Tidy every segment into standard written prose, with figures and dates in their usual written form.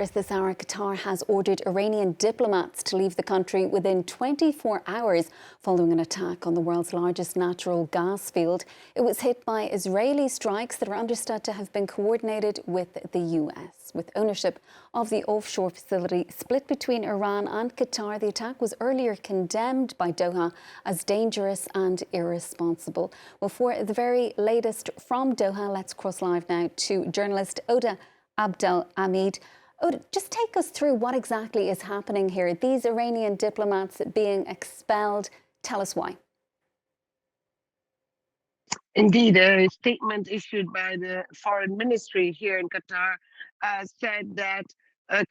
This hour, Qatar has ordered Iranian diplomats to leave the country within 24 hours following an attack on the world's largest natural gas field. It was hit by Israeli strikes that are understood to have been coordinated with the US. With ownership of the offshore facility split between Iran and Qatar, the attack was earlier condemned by Doha as dangerous and irresponsible. Well, for the very latest from Doha, let's cross live now to journalist Hoda Abdel-Hamid. Just take us through what exactly is happening here. These Iranian diplomats being expelled. Tell us why. Indeed, a statement issued by the foreign ministry here in Qatar said that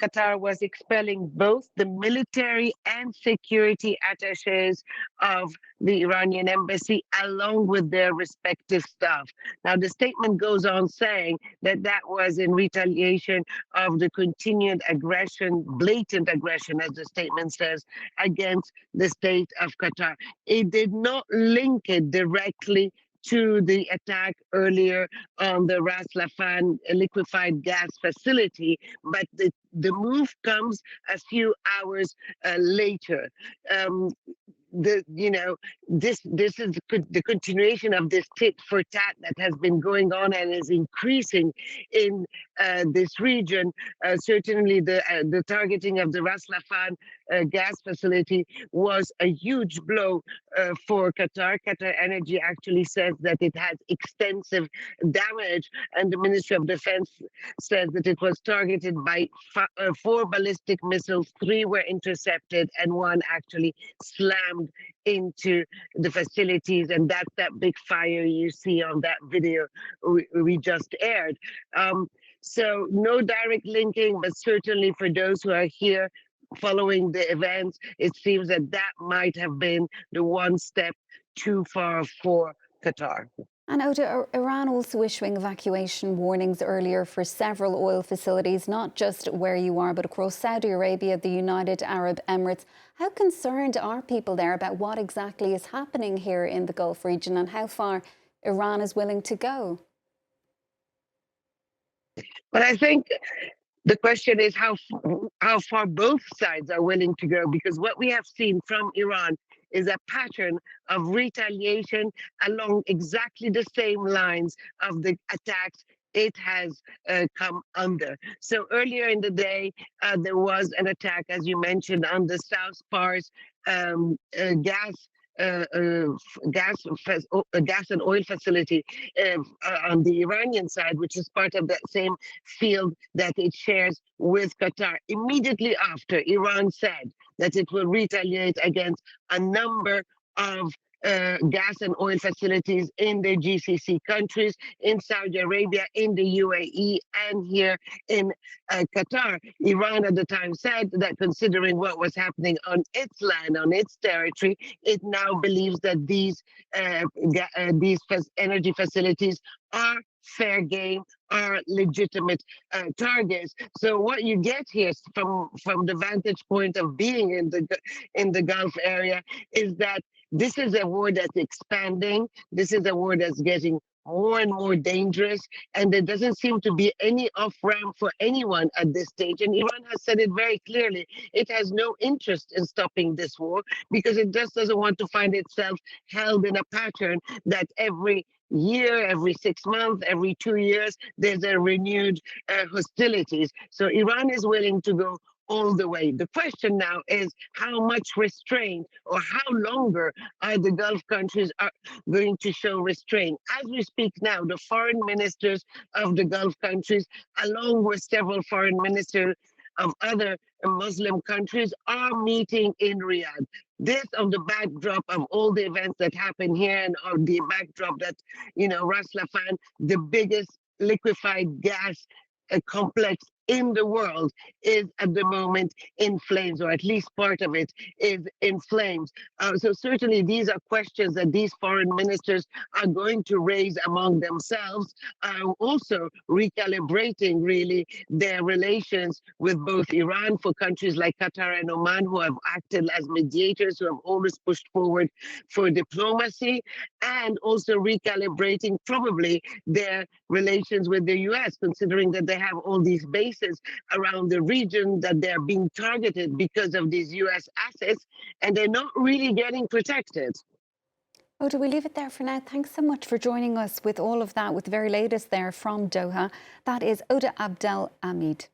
Qatar was expelling both the military and security attaches of the Iranian embassy along with their respective staff. Now, the statement goes on saying that that was in retaliation of the continued aggression, blatant aggression, as the statement says, against the state of Qatar. It did not link it directly to the attack earlier on the Ras Laffan liquefied gas facility, but the move comes a few hours later. This is the continuation of this tit for tat that has been going on and is increasing in this region. Certainly, the targeting of the Ras Laffan gas facility was a huge blow for Qatar. Qatar Energy actually says that it had extensive damage, and the Ministry of Defense says that it was targeted by 4 ballistic missiles, 3 were intercepted, and 1 actually slammed into the facilities, and that's that big fire you see on that video we just aired. So no direct linking, but certainly for those who are here following the events, it seems that that might have been the one step too far for Qatar. And Hoda, Iran also issuing evacuation warnings earlier for several oil facilities, not just where you are, but across Saudi Arabia, the United Arab Emirates. How concerned are people there about what exactly is happening here in the Gulf region and how far Iran is willing to go? But I think the question is how far both sides are willing to go, because what we have seen from Iran is a pattern of retaliation along exactly the same lines of the attacks it has come under. So earlier in the day, there was an attack, as you mentioned, on the South Pars gas and oil facility on the Iranian side, which is part of that same field that it shares with Qatar. Immediately after, Iran said that it will retaliate against a number of gas and oil facilities in the GCC countries, in Saudi Arabia, in the UAE, and here in Qatar. Iran at the time said that considering what was happening on its land, on its territory, it now believes that these energy facilities are fair game, are legitimate targets. So what you get here from the vantage point of being in the Gulf area is that this is a war that's expanding. This is a war that's getting more and more dangerous, and there doesn't seem to be any off-ramp for anyone at this stage. And Iran has said it very clearly. It has no interest in stopping this war because it just doesn't want to find itself held in a pattern that every year, every 6 months, every 2 years, there's a renewed hostilities. So Iran is willing to go all the way. The question now is how much restraint or how longer are the Gulf countries are going to show restraint. As we speak now, the foreign ministers of the Gulf countries, along with several foreign ministers of other Muslim countries, are meeting in Riyadh. This on the backdrop of all the events that happen here and on the backdrop that, Ras Laffan, the biggest liquefied gas complex in the world, is at the moment in flames, or at least part of it is in flames. So certainly these are questions that these foreign ministers are going to raise among themselves, also recalibrating really their relations with both Iran, for countries like Qatar and Oman who have acted as mediators, who have always pushed forward for diplomacy, and also recalibrating probably their relations with the US, considering that they have all these bases places around the region that they're being targeted because of these US assets, and they're not really getting protected. Oh, do we leave it there for now? Thanks so much for joining us with all of that, with the very latest there from Doha. That is Hoda Abdel-Hamid.